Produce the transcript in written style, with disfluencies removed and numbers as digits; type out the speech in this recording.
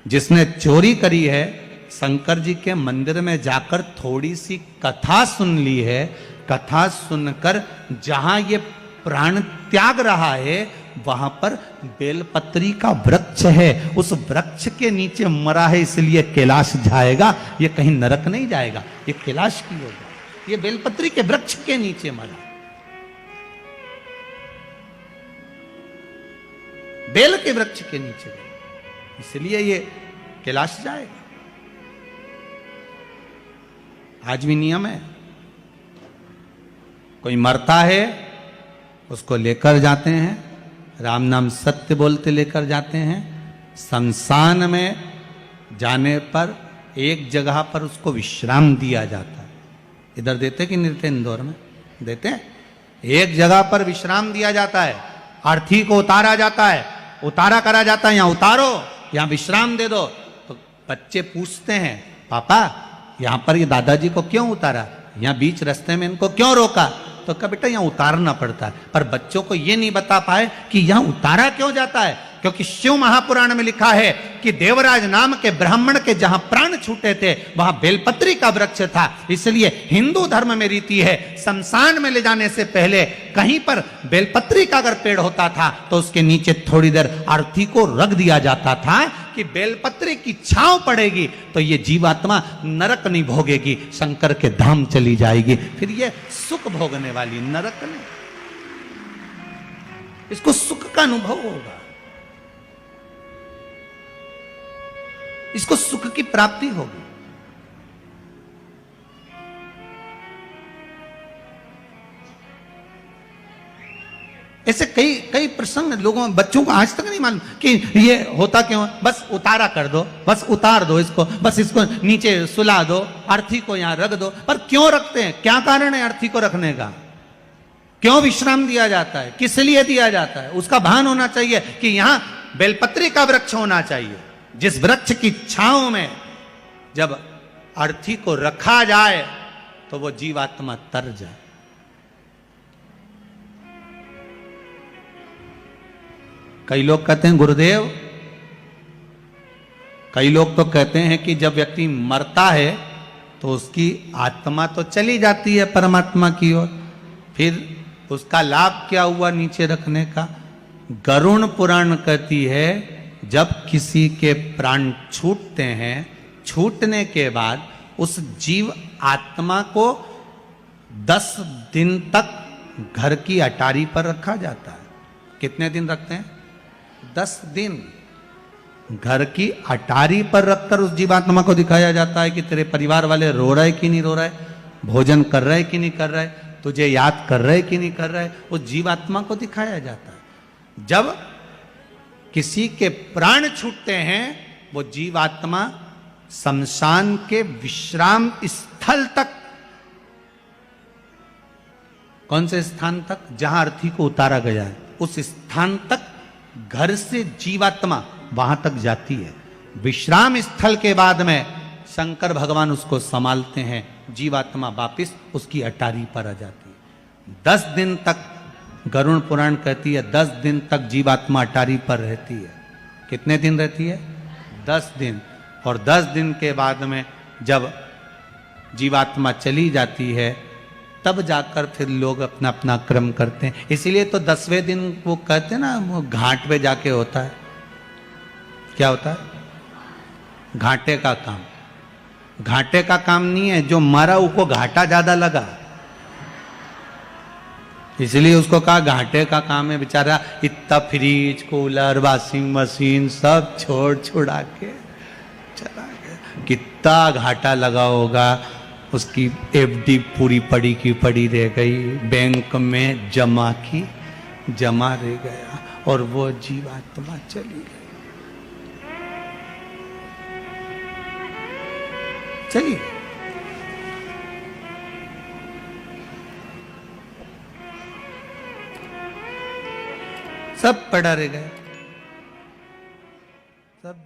जिसने चोरी करी है, शंकर जी के मंदिर में जाकर थोड़ी सी कथा सुन ली है, कथा सुनकर जहां ये प्राण त्याग रहा है वहां पर बेलपत्री का वृक्ष है, उस वृक्ष के नीचे मरा है, इसलिए कैलाश जाएगा, ये कहीं नरक नहीं जाएगा, ये कैलाश की होगा, ये बेलपत्री के वृक्ष के नीचे मरा, बेल के वृक्ष के नीचे, इसलिए ये कैलाश जाएगा। आज भी नियम है, कोई मरता है उसको लेकर जाते हैं, राम नाम सत्य बोलते लेकर जाते हैं, शमशान में जाने पर एक जगह पर उसको विश्राम दिया जाता है। इधर देते कि नहीं देते? इंदौर में देते हैं, एक जगह पर विश्राम दिया जाता है, अर्थी को उतारा जाता है, उतारा करा जाता है, यहां उतारो, यहां विश्राम दे दो। तो बच्चे पूछते हैं, पापा यहां पर ये दादाजी को क्यों उतारा, यहां बीच रास्ते में इनको क्यों रोका? तो कहा बेटा यहां उतारना पड़ता है, पर बच्चों को यह नहीं बता पाए कि यहां उतारा क्यों जाता है, क्योंकि शिव महापुराण में लिखा है कि देवराज नाम के ब्राह्मण के जहां प्राण छूटे थे वहां बेलपत्री का वृक्ष था, इसलिए हिंदू धर्म में रीति है शमशान में ले जाने से पहले कहीं पर बेलपत्री का अगर पेड़ होता था तो उसके नीचे थोड़ी देर अर्थी को रख दिया जाता था कि बेलपत्री की छांव पड़ेगी तो ये जीवात्मा नरक नहीं भोगेगी, शंकर के धाम चली जाएगी, फिर ये सुख भोगने वाली, नरक नहीं, इसको सुख का अनुभव होगा, इसको सुख की प्राप्ति होगी। ऐसे कई कई प्रसंग लोगों, बच्चों को आज तक नहीं मालूम कि ये होता क्यों, बस उतारा कर दो, बस उतार दो इसको, बस इसको नीचे सुला दो, अर्थी को यहां रख दो। पर क्यों रखते हैं, क्या कारण है अर्थी को रखने का, क्यों विश्राम दिया जाता है, किस लिए दिया जाता है, उसका भान होना चाहिए कि यहां बेलपत्री का वृक्ष होना चाहिए, जिस वृक्ष की छांव में जब अर्थी को रखा जाए तो वो जीवात्मा तर जाए। कई लोग कहते हैं गुरुदेव, कई लोग तो कहते हैं कि जब व्यक्ति मरता है तो उसकी आत्मा तो चली जाती है परमात्मा की ओर, फिर उसका लाभ क्या हुआ नीचे रखने का। गरुड़ पुराण कहती है जब किसी के प्राण छूटते हैं, छूटने के बाद उस जीव आत्मा को 10 दिन तक घर की अटारी पर रखा जाता है। कितने दिन रखते हैं? 10 दिन घर की अटारी पर रखकर उस जीवात्मा को दिखाया जाता है कि तेरे परिवार वाले रो रहे कि नहीं रो रहे, भोजन कर रहे कि नहीं कर रहे, तुझे याद कर रहे कि नहीं कर रहे, उस जीवात्मा को दिखाया जाता है। जब किसी के प्राण छूटते हैं वो जीवात्मा शमशान के विश्राम स्थल तक, कौन से स्थान तक, जहां अर्थी को उतारा गया है उस स्थान तक घर से जीवात्मा वहां तक जाती है। विश्राम स्थल के बाद में शंकर भगवान उसको संभालते हैं, जीवात्मा वापिस उसकी अटारी पर आ जाती है। 10 दिन तक गरुड़ पुराण कहती है 10 दिन तक जीवात्मा अटारी पर रहती है। कितने दिन रहती है? 10 दिन। और 10 दिन के बाद में जब जीवात्मा चली जाती है तब जाकर फिर लोग अपना अपना क्रम करते हैं। इसीलिए तो 10वें दिन वो कहते हैं ना, वो घाट पे जाके होता है, क्या होता है? घाटे का काम। घाटे का काम नहीं है, जो मरा उसको घाटा ज्यादा लगा, इसलिए उसको कहा घाटे का काम है। बेचारा इतना फ्रिज, कूलर, वॉशिंग मशीन सब छोड़ छुड़ा के चला गया, कितना घाटा लगा होगा। उसकी एफडी पूरी पड़ी की पड़ी रह गई, बैंक में जमा की जमा रह गया, और वो जीवात्मा चली गई, चली गई। सब पड़ा रह गया, सब